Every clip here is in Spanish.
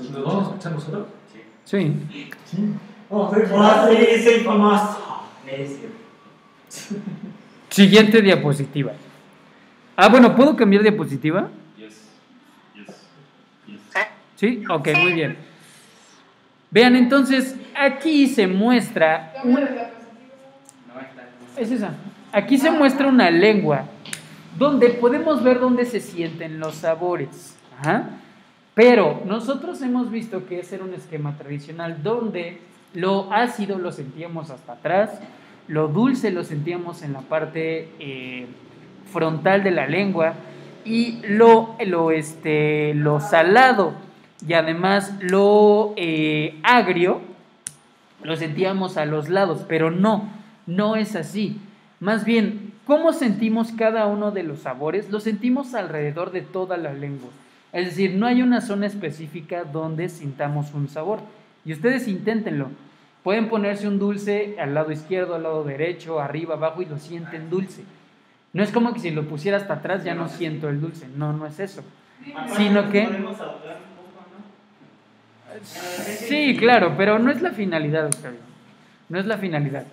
¿Nos vamos a escuchar nosotros? Sí. Sí. Soy famoso. Siguiente diapositiva. Ah, bueno, ¿puedo cambiar diapositiva? Yes. ¿Sí? Ok, muy bien. Vean, entonces, aquí se muestra... Es esa. Aquí se muestra una lengua donde podemos ver dónde se sienten los sabores. Ajá. Pero nosotros hemos visto que ese era un esquema tradicional donde lo ácido lo sentíamos hasta atrás, lo dulce lo sentíamos en la parte frontal de la lengua y lo salado y además lo agrio lo sentíamos a los lados, pero no es así. Más bien, ¿cómo sentimos cada uno de los sabores? Lo sentimos alrededor de toda la lengua. Es decir, no hay una zona específica donde sintamos un sabor. Y ustedes inténtenlo. Pueden ponerse un dulce al lado izquierdo, al lado derecho, arriba, abajo y lo sienten dulce. No es como que si lo pusiera hasta atrás ya no siento el dulce. No es eso. Sino que... Sí, claro, pero no es la finalidad, Octavio. No es la finalidad.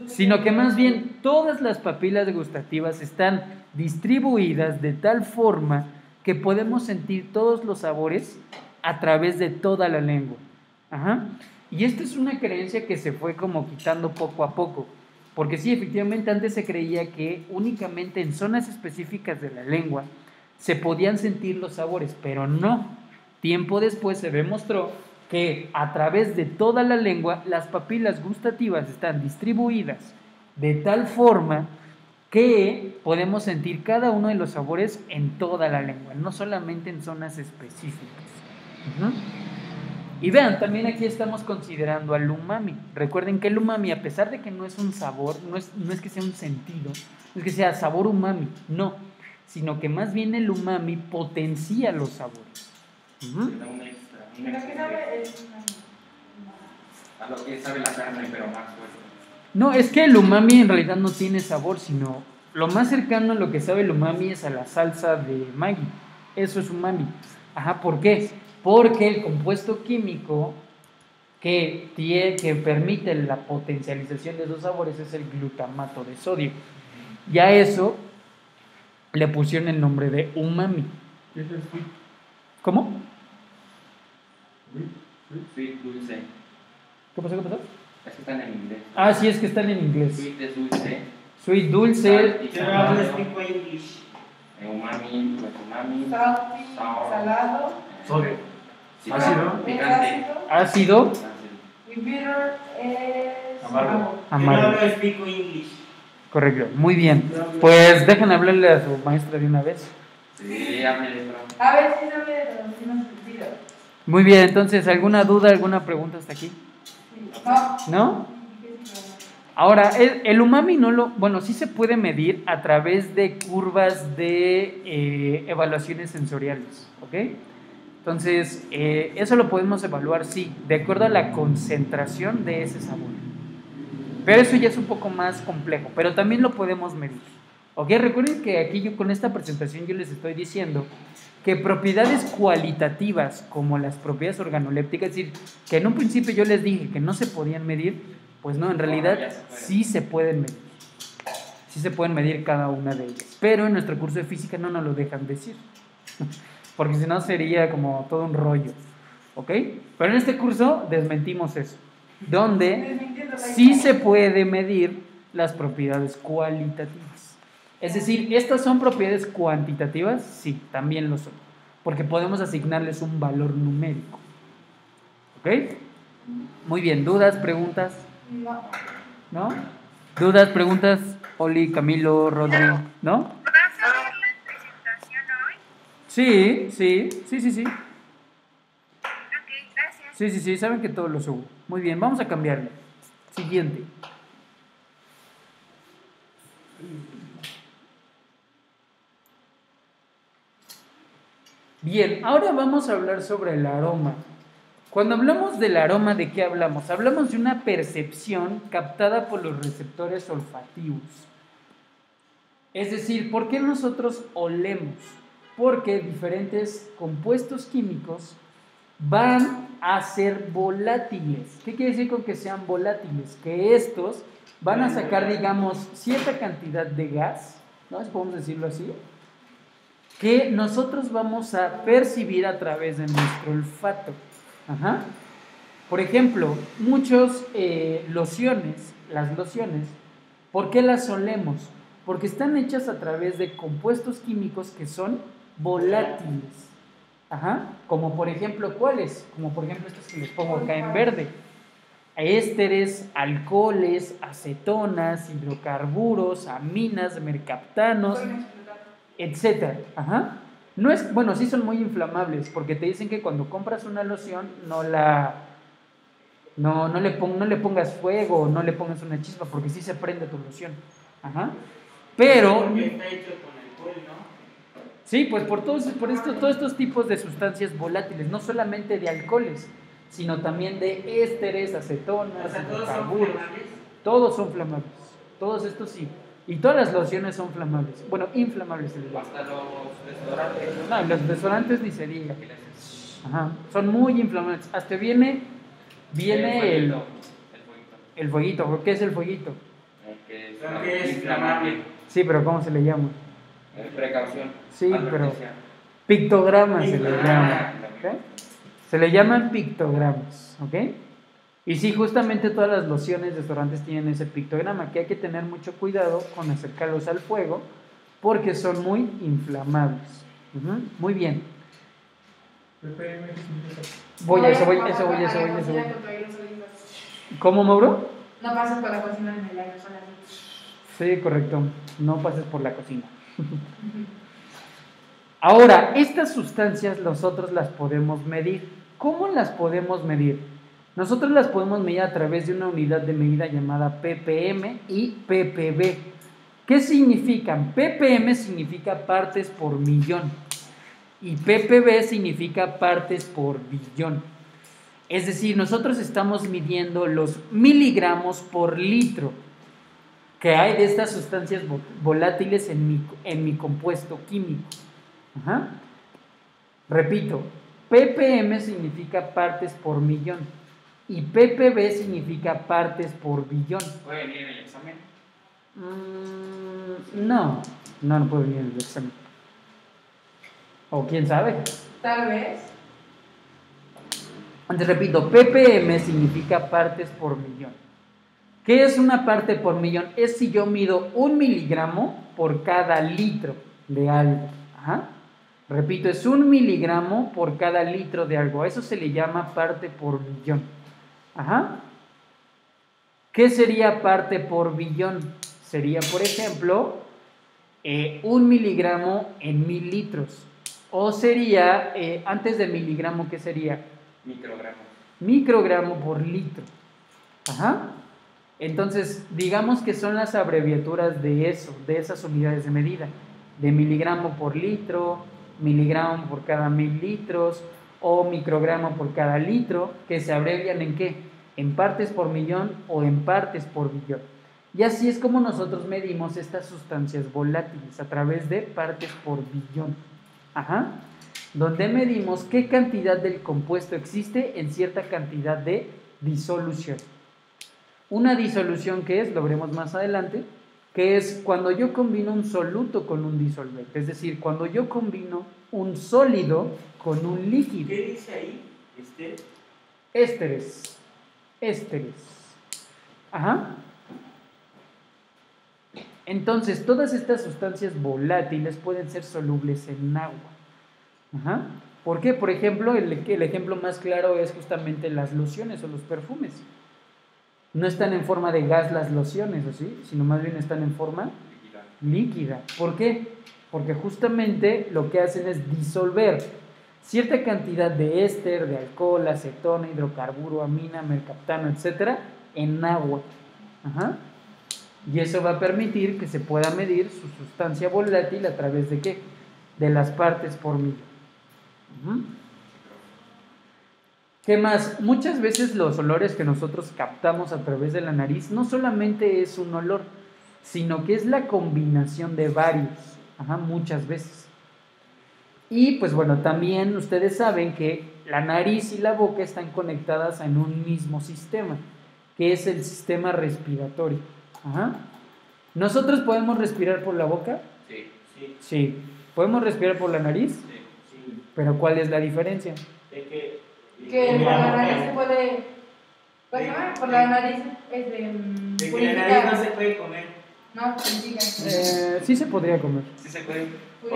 Sino que más bien todas las papilas gustativas están distribuidas de tal forma que podemos sentir todos los sabores a través de toda la lengua. Ajá. Y esta es una creencia que se fue como quitando poco a poco. Porque sí, efectivamente antes se creía que únicamente en zonas específicas de la lengua se podían sentir los sabores, pero no. Tiempo después se demostró que a través de toda la lengua las papilas gustativas están distribuidas de tal forma que podemos sentir cada uno de los sabores en toda la lengua, no solamente en zonas específicas. Uh-huh. Y vean, también aquí estamos considerando al umami. Recuerden que el umami, a pesar de que no es un sabor, no es que sea un sentido, no es que sea sabor umami, no, sino que más bien el umami potencia los sabores. Uh-huh. A lo que sabe la carne, pero más fuerte. No, es que el umami en realidad no tiene sabor, sino lo más cercano a lo que sabe el umami es a la salsa de Maggi. Eso es umami. Ajá, ¿por qué? Porque el compuesto químico que permite la potencialización de esos sabores es el glutamato de sodio. Y a eso le pusieron el nombre de umami. ¿Cómo? Sweet, dulce. ¿Qué pasó? Es que están en inglés. Ah, sí, es que están en inglés. Sweet es dulce. Sweet, dulce. Umami, salado. Sodio. Ácido. Picante. Ácido. Y bitter es Amargo. Amargo. Yo no explico English. Correcto, muy bien. Pues dejen hablarle a su maestra de una vez. Sí, háblele, bro. A ver si no me traducimos sentido. Muy bien, entonces, ¿alguna duda, alguna pregunta hasta aquí? ¿No? Ahora, el umami bueno, sí se puede medir a través de curvas de evaluaciones sensoriales, ¿ok? Entonces, eso lo podemos evaluar, sí, de acuerdo a la concentración de ese sabor. Pero eso ya es un poco más complejo, pero también lo podemos medir, ¿ok? Recuerden que aquí yo con esta presentación yo les estoy diciendo que propiedades cualitativas como las propiedades organolépticas, es decir, que en un principio yo les dije que no se podían medir, pues no, en realidad sí se pueden medir. Sí se pueden medir cada una de ellas. Pero en nuestro curso de física no nos lo dejan decir. Porque si no sería como todo un rollo. ¿Ok? Pero en este curso desmentimos eso. Donde sí se puede medir las propiedades cualitativas. Es decir, ¿estas son propiedades cuantitativas? Sí, también lo son. Porque podemos asignarles un valor numérico. ¿Ok? Muy bien, ¿dudas, preguntas? No. ¿No? ¿Dudas, preguntas? Oli, Camilo, Rodri, ¿no? ¿Vas a ver la presentación hoy? Sí. Ok, gracias. Sí, saben que todo lo subo. Muy bien, vamos a cambiarle. Siguiente. Bien, ahora vamos a hablar sobre el aroma. Cuando hablamos del aroma, ¿de qué hablamos? Hablamos de una percepción captada por los receptores olfativos. Es decir, ¿por qué nosotros olemos? Porque diferentes compuestos químicos van a ser volátiles. ¿Qué quiere decir con que sean volátiles? Que estos van a sacar, digamos, cierta cantidad de gas, ¿no? Podemos decirlo así, que nosotros vamos a percibir a través de nuestro olfato. Ajá. Por ejemplo, muchos lociones, las lociones, ¿por qué las olemos? Porque están hechas a través de compuestos químicos que son volátiles. Ajá. Como por ejemplo, ¿cuáles? Como por ejemplo estos que les pongo acá en verde. Ésteres, alcoholes, acetonas, hidrocarburos, aminas, mercaptanos, etcétera. Ajá. No es, bueno, sí son muy inflamables, porque te dicen que cuando compras una loción no le pongas fuego, no le pongas una chispa, porque sí se prende tu loción. Ajá. Pero Porque está hecho con alcohol, ¿no? sí, pues todos estos tipos de sustancias volátiles, no solamente de alcoholes, sino también de ésteres, acetonas, O sea, todos son hidrocarburos. flamables. Todos son flamables. Todos estos sí. Y todas las lociones son flamables. Bueno, inflamables se les llama. Hasta los desodorantes. No, los desodorantes ni se diga. Ajá. Son muy inflamables. Hasta viene el fueguito. ¿Qué es el fueguito? Que Porque es inflamable. Sí, pero ¿cómo se le llama? Precaución. Sí, Advertencia. Pictogramas se le Pictogramas. llama. ¿Ok? Se le llaman pictogramas. ¿Ok? Y sí, justamente todas las lociones, desodorantes tienen ese pictograma, que hay que tener mucho cuidado con acercarlos al fuego, porque son muy inflamables. Ujú. Muy bien. PPM, Voy a eso, voy. ¿Cómo, Mauro? No pases por la cocina en el aire, son así. Sí, correcto. No pases por la cocina. Ahora, estas sustancias nosotros las podemos medir. ¿Cómo las podemos medir? Nosotros las podemos medir a través de una unidad de medida llamada ppm y ppb. ¿Qué significan? ppm significa partes por millón y ppb significa partes por billón. Es decir, nosotros estamos midiendo los miligramos por litro que hay de estas sustancias volátiles en mi compuesto químico. Ajá. Repito, ppm significa partes por millón y ppb significa partes por billón. ¿Puede venir en el examen? No puede venir en el examen. O quién sabe. Tal vez. Antes repito, ppm significa partes por millón. ¿Qué es una parte por millón? Es si yo mido 1 miligramo por cada litro de algo. Ajá. Repito, es 1 miligramo por cada litro de algo. A eso se le llama parte por billón. Ajá. ¿Qué sería parte por billón? Sería, por ejemplo, 1 miligramo en 1000 litros. O sería, antes de miligramo, ¿qué sería? Microgramos. Microgramo por litro. Ajá. Entonces, digamos que son las abreviaturas de eso, de esas unidades de medida. De miligramo por litro, miligramo por cada 1000 litros o microgramo por cada litro, que se abrevian ¿en qué? En partes por millón o en partes por billón. Y así es como nosotros medimos estas sustancias volátiles, a través de partes por billón. Ajá. Donde medimos qué cantidad del compuesto existe en cierta cantidad de disolución. Una disolución, ¿qué es? Lo veremos más adelante, que es cuando yo combino un soluto con un disolvente, es decir, cuando yo combino un sólido con un líquido. ¿Qué dice ahí? Ésteres. Ajá. Entonces, todas estas sustancias volátiles pueden ser solubles en agua. Ajá. ¿Por qué? Por ejemplo, el ejemplo más claro es justamente las lociones o los perfumes. No están en forma de gas las lociones, ¿o sí? Sino más bien están en forma líquida. ¿Por qué? Porque justamente lo que hacen es disolver cierta cantidad de éster, de alcohol, acetona, hidrocarburo, amina, mercaptano, etcétera, en agua. Ajá. Y eso va a permitir que se pueda medir su sustancia volátil a través de ¿qué? De las partes por millón. Uh-huh. ¿Qué más? Muchas veces los olores que nosotros captamos a través de la nariz no solamente es un olor, sino que es la combinación de varios. Ajá, muchas veces. Y pues bueno, también ustedes saben que la nariz y la boca están conectadas en un mismo sistema, que es el sistema respiratorio. Ajá. ¿Nosotros podemos respirar por la boca? Sí. Sí, Sí. ¿Podemos respirar por la nariz? Sí. sí. Pero ¿cuál es la diferencia? De que. Que por la nariz se puede. ¿Cómo se llama? Por la nariz es de. De que la nariz no se puede comer. No, purifica. Sí se podría comer. Sí se puede.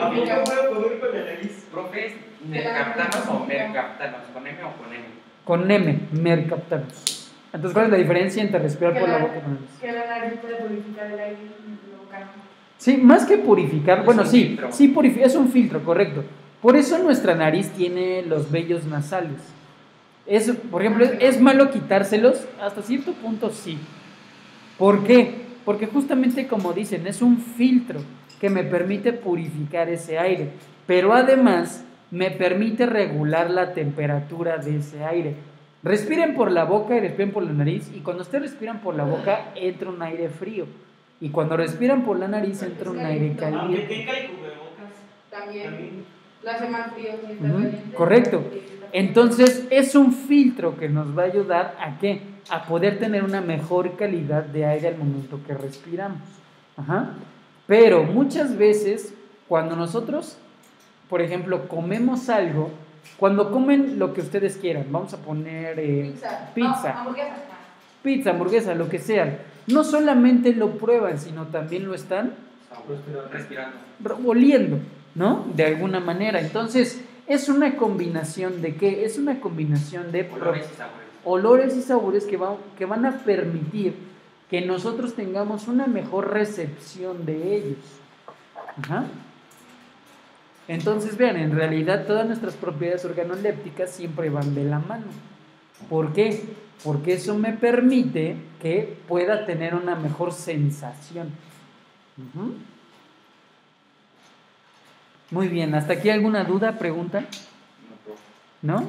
¿A mí no puedo comer con la nariz? Profes, ¿mercaptanos o mercaptanos? ¿Con M o con M? Con M, mercaptanos. Entonces, ¿cuál es la diferencia entre respirar por la boca y por la nariz? Que la nariz puede purificar el aire y la boca no. Sí, más que purificar, Es bueno, un sí, filtro. sí es un filtro, correcto. Por eso nuestra nariz tiene los vellos nasales. Por ejemplo, ¿es malo quitárselos? Hasta cierto punto sí. ¿Por qué? Porque justamente como dicen, es un filtro que me permite purificar ese aire, pero además me permite regular la temperatura de ese aire. Respiren por la boca y respiren por la nariz, y cuando ustedes respiran por la boca entra un aire frío, y cuando respiran por la nariz entra un aire Aunque caliente. tenga el cubrebocas. También. Lo hace más frío si está Ujú, caliente. correcto. Entonces es un filtro que nos va a ayudar a ¿qué? A poder tener una mejor calidad de aire al momento que respiramos. Ajá. Pero muchas veces cuando nosotros, por ejemplo, comemos algo, cuando comen lo que ustedes quieran, vamos a poner pizza. No, hamburguesa. pizza, hamburguesa, lo que sea, no solamente lo prueban, sino también lo están Respirando. oliendo, ¿no? De alguna manera. Entonces, es una combinación de ¿qué? Es una combinación de Olores y sabores. olores y sabores que van a permitir que nosotros tengamos una mejor recepción de ellos. Ajá. Entonces, vean, en realidad todas nuestras propiedades organolépticas siempre van de la mano. ¿Por qué? Porque eso me permite que pueda tener una mejor sensación. Ujú. Muy bien, ¿hasta aquí alguna duda, pregunta? No, profe. ¿No? No.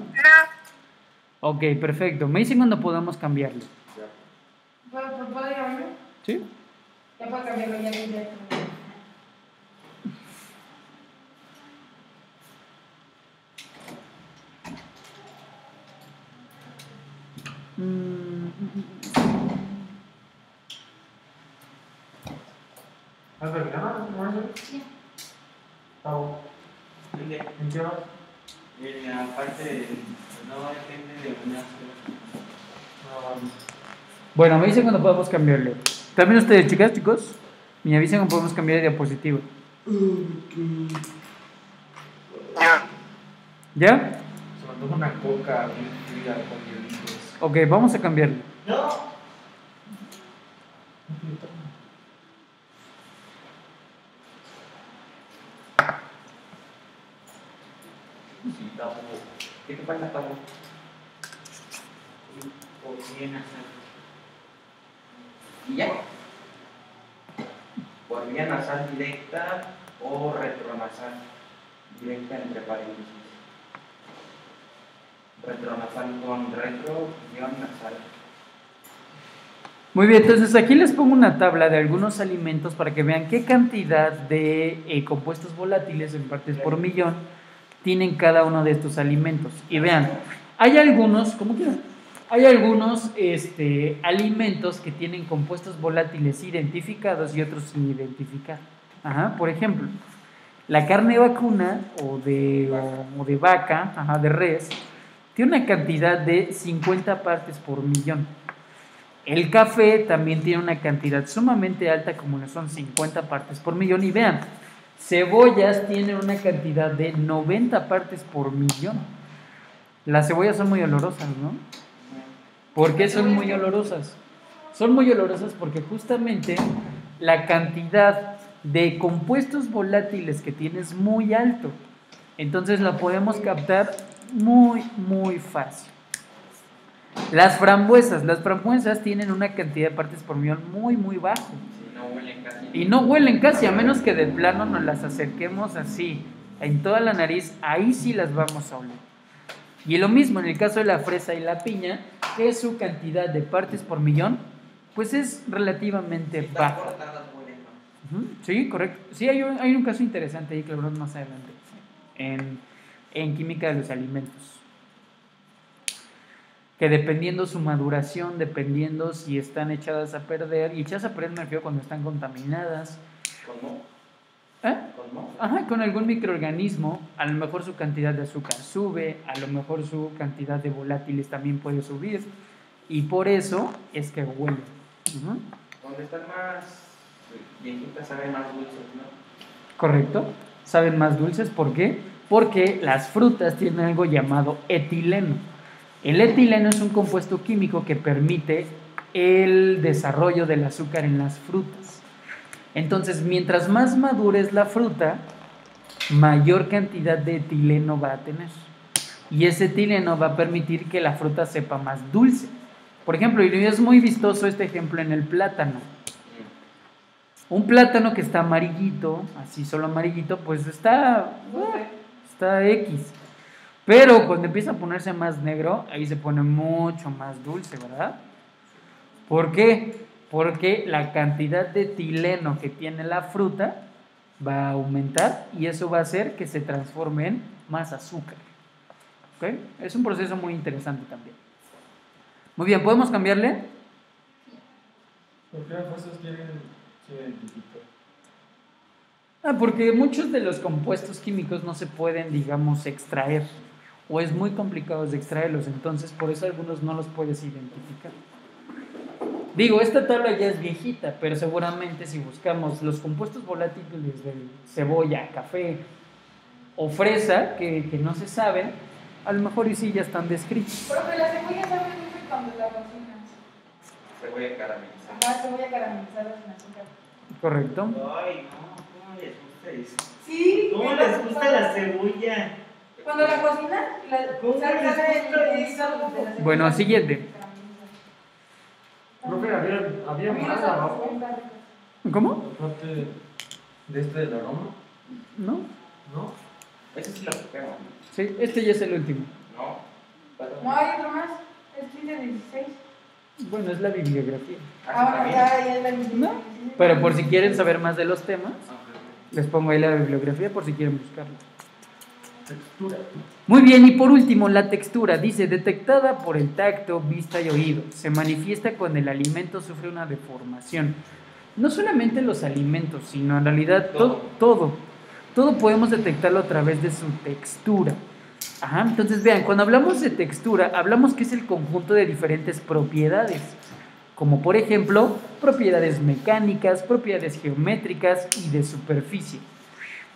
Ok, perfecto. Me dicen cuando podamos cambiarlo. ¿Puedo ir a verlo? ¿Sí? Ya puedo cambiarlo ya. ¿Has terminado? Sí. Pau, ¿Dónde? ¿en qué vas? En la parte de. No depende de una sola. No, Bueno, me dicen cuando podamos cambiarlo. También ustedes, chicas, chicos, me avisan cuando podemos cambiar de diapositiva. ¿Ya? se me antoja una coca bien fría con hielitos. Ok, vamos a cambiarlo. No. Sí, Tabo. ¿Qué te falta, Tabo? Por bien hacer. ¿Y ya? ¿Por vía nasal directa o retronasal directa entre paréntesis? Retronasal con retro, guión nasal. Muy bien, entonces aquí les pongo una tabla de algunos alimentos para que vean qué cantidad de compuestos volátiles en partes por millón tienen cada uno de estos alimentos. Y vean, hay algunos, como quieran, hay algunos alimentos que tienen compuestos volátiles identificados y otros sin identificar. Ajá, por ejemplo, la carne vacuna o de vaca, ajá, de res, tiene una cantidad de 50 partes por millón. El café también tiene una cantidad sumamente alta, como lo son 50 partes por millón. Y vean, cebollas tienen una cantidad de 90 partes por millón. Las cebollas son muy olorosas, ¿no? ¿Por qué son muy olorosas? Son muy olorosas porque justamente la cantidad de compuestos volátiles que tiene es muy alto. Entonces la podemos captar muy, muy fácil. Las frambuesas tienen una cantidad de partes por millón muy, muy bajo. Si no huelen casi. Y no huelen casi, a menos que de plano nos las acerquemos así, en toda la nariz, ahí sí las vamos a oler. Y lo mismo en el caso de la fresa y la piña, que su cantidad de partes por millón, pues es relativamente Si están baja. cortadas, huelen más. Ujú, sí, correcto. Sí, hay un caso interesante ahí que lo veremos más adelante, en química de los alimentos. que dependiendo su maduración, dependiendo si están echadas a perder, y echadas a perder me refiero cuando están contaminadas, ¿Cómo? ¿eh? ¿Cómo? Ajá, con algún microorganismo, a lo mejor su cantidad de azúcar sube, a lo mejor su cantidad de volátiles también puede subir, y por eso es que huele. Ujú. Donde están más viejitas saben más dulces, ¿no? ¿Correcto? Saben más dulces, ¿por qué? Porque las frutas tienen algo llamado etileno. El etileno es un compuesto químico que permite el desarrollo del azúcar en las frutas. Entonces, mientras más madura es la fruta, mayor cantidad de etileno va a tener. Y ese etileno va a permitir que la fruta sepa más dulce. Por ejemplo, y es muy vistoso este ejemplo en el plátano. Un plátano que está amarillito, así solo amarillito, pues está X. Pero cuando empieza a ponerse más negro, ahí se pone mucho más dulce, ¿verdad? ¿Por qué? Porque la cantidad de etileno que tiene la fruta va a aumentar y eso va a hacer que se transforme en más azúcar. ¿Ok? Es un proceso muy interesante también. Muy bien, ¿podemos cambiarle? ¿Por qué las fuerzas quieren identificar? Porque muchos de los compuestos químicos no se pueden, digamos, extraer o es muy complicado de extraerlos, entonces por eso algunos no los puedes identificar. Digo, esta tabla ya es viejita, pero seguramente si buscamos los compuestos volátiles de cebolla, café o fresa que no se saben, a lo mejor y sí ya están descritos. Profe, la cebolla sabe mucho cuando la cocinas. Cebolla caramelizada. Ajá, cebolla caramelizada sin azúcar. ¿Correcto? Ay, no, ¿cómo les gusta eso? Sí. ¿Cómo les gusta la cebolla? Cuando la cocinas, ¿Cómo sale les gusta el eso? de la cebolla. Bueno, siguiente. Profe, había más abajo, ¿Cómo? aparte de este del aroma, ¿No? ¿no? Ese sí lo supero. Sí, este ya es el último. No. No, hay otro más. Es 15-16. Bueno, es la bibliografía. Ahora ya es la ¿No? Pero por si quieren saber más de los temas, les pongo ahí la bibliografía por si quieren buscarlo. Textura. Muy bien, y por último, la textura. Dice, detectada por el tacto, vista y oído. Se manifiesta cuando el alimento sufre una deformación. No solamente los alimentos, sino en realidad todo podemos detectarlo a través de su textura. Ajá, entonces vean, cuando hablamos de textura, hablamos que es el conjunto de diferentes propiedades, como por ejemplo, propiedades mecánicas, propiedades geométricas y de superficie,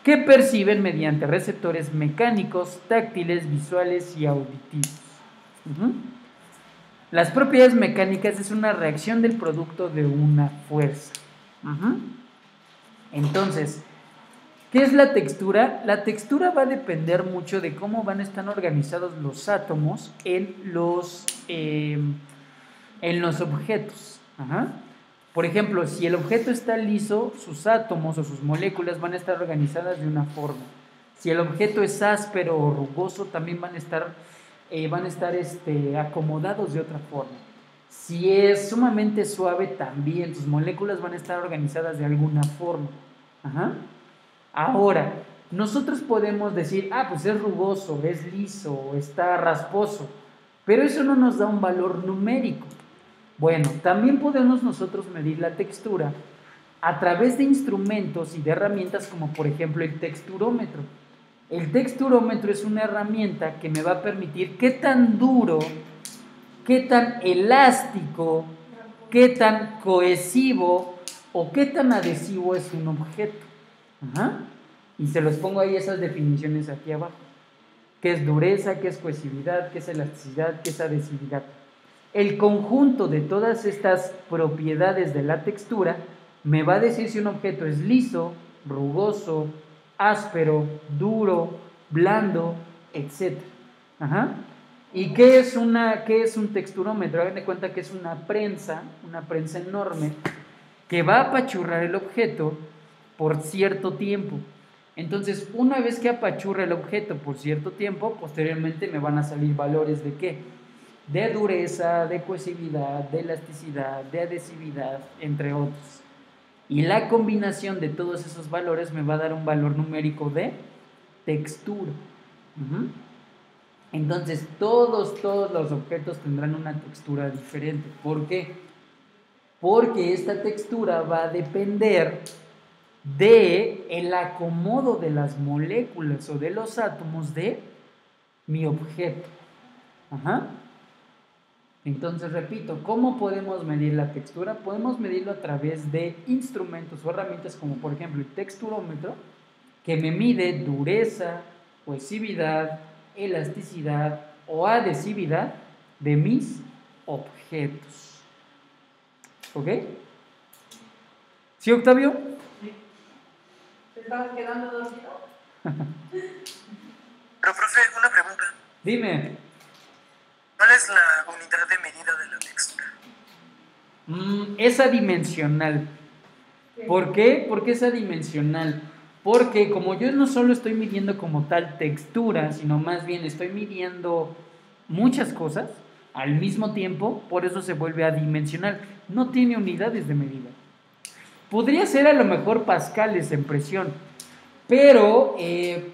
que perciben mediante receptores mecánicos, táctiles, visuales y auditivos. Ujú. Las propiedades mecánicas es una reacción del producto de una fuerza. Ujú. Entonces, ¿qué es la textura? La textura va a depender mucho de cómo van a estar organizados los átomos en los objetos. Ajá. Por ejemplo, si el objeto está liso, sus átomos o sus moléculas van a estar organizadas de una forma. Si el objeto es áspero o rugoso, también van a estar acomodados de otra forma. Si es sumamente suave, también sus moléculas van a estar organizadas de alguna forma. Ajá. Ahora, nosotros podemos decir, pues es rugoso, es liso, está rasposo, pero eso no nos da un valor numérico. Bueno, también podemos nosotros medir la textura a través de instrumentos y de herramientas como por ejemplo el texturómetro. El texturómetro es una herramienta que me va a permitir qué tan duro, qué tan elástico, qué tan cohesivo o qué tan adhesivo es un objeto. Ajá. Y se los pongo ahí esas definiciones aquí abajo. ¿Qué es dureza? ¿Qué es cohesividad? ¿Qué es elasticidad? ¿Qué es adhesividad? El conjunto de todas estas propiedades de la textura me va a decir si un objeto es liso, rugoso, áspero, duro, blando, etc. Ajá. ¿Y qué es un texturómetro? Hagan de cuenta que es una prensa enorme que va a apachurrar el objeto por cierto tiempo. Entonces, una vez que apachurra el objeto por cierto tiempo, posteriormente me van a salir valores de ¿qué? De dureza, de cohesividad, de elasticidad, de adhesividad, entre otros. Y la combinación de todos esos valores me va a dar un valor numérico de textura. Entonces, todos los objetos tendrán una textura diferente. ¿Por qué? Porque esta textura va a depender de el acomodo de las moléculas o de los átomos de mi objeto. Ajá. Entonces, repito, ¿cómo podemos medir la textura? Podemos medirlo a través de instrumentos o herramientas como por ejemplo el texturómetro, que me mide dureza, cohesividad, elasticidad o adhesividad de mis objetos. ¿Ok? ¿Sí, Octavio? ¿Te estabas quedando dormido? Pero, profe, una pregunta. Dime. ¿Cuál es la unidad de medida de la textura? Es adimensional. ¿Por qué? ¿Por qué es adimensional? Porque como yo no solo estoy midiendo como tal textura, sino más bien estoy midiendo muchas cosas al mismo tiempo, por eso se vuelve adimensional. No tiene unidades de medida. Podría ser a lo mejor pascales en presión, pero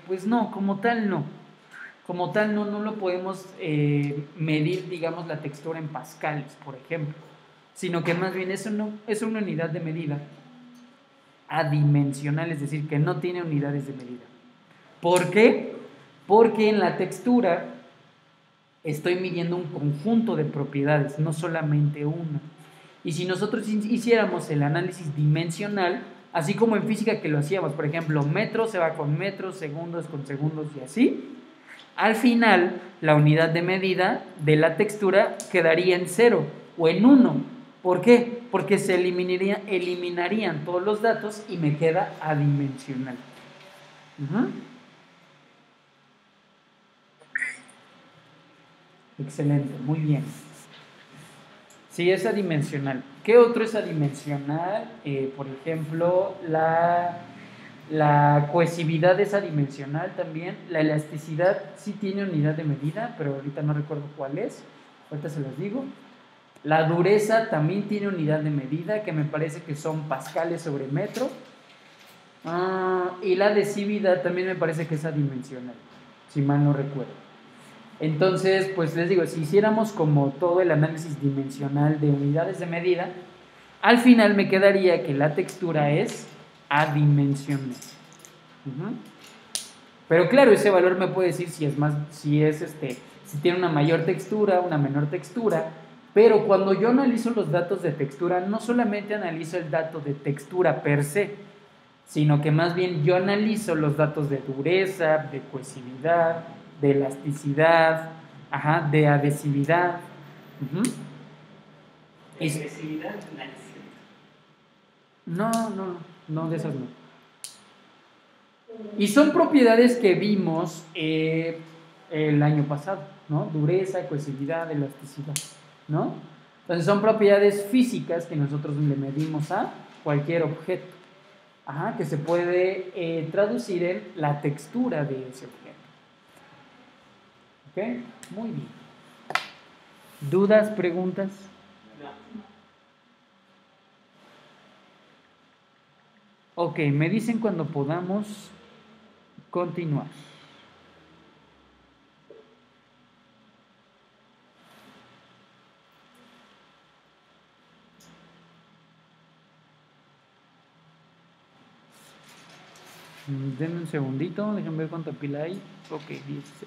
pues no, como tal no. Como tal no lo podemos medir, digamos, la textura en pascales, por ejemplo, sino que más bien eso no, es una unidad de medida adimensional, es decir, que no tiene unidades de medida. ¿Por qué? Porque en la textura estoy midiendo un conjunto de propiedades, no solamente una. Y si nosotros hiciéramos el análisis dimensional, así como en física que lo hacíamos, por ejemplo, metros se va con metros, segundos con segundos y así, al final la unidad de medida de la textura quedaría en 0 o en 1. ¿Por qué? Porque se eliminarían todos los datos y me queda adimensional. Excelente, muy bien. Sí, es adimensional. ¿Qué otro es adimensional? Por ejemplo, la cohesividad es adimensional también. La elasticidad sí tiene unidad de medida, pero ahorita no recuerdo cuál es. Ahorita se los digo. La dureza también tiene unidad de medida, que me parece que son pascales sobre metro. Y la adhesividad también me parece que es adimensional, si mal no recuerdo. Entonces, pues les digo, si hiciéramos como todo el análisis dimensional de unidades de medida, al final me quedaría que la textura es adimensional. Pero claro, ese valor me puede decir si tiene una mayor textura, una menor textura. Pero cuando yo analizo los datos de textura, no solamente analizo el dato de textura per se, sino que más bien yo analizo los datos de dureza, de cohesividad, de elasticidad, de adhesividad. ¿Agresividad? No, de esas no. Y son propiedades que vimos el año pasado, ¿no? Dureza, cohesividad, elasticidad, ¿no? Entonces son propiedades físicas que nosotros le medimos a cualquier objeto, que se puede traducir en la textura de ese objeto. ¿Ok? Muy bien. ¿Dudas, preguntas? Ok, me dicen cuando podamos continuar. Denme un segundito, déjenme ver cuánta pila hay. Ok, 16.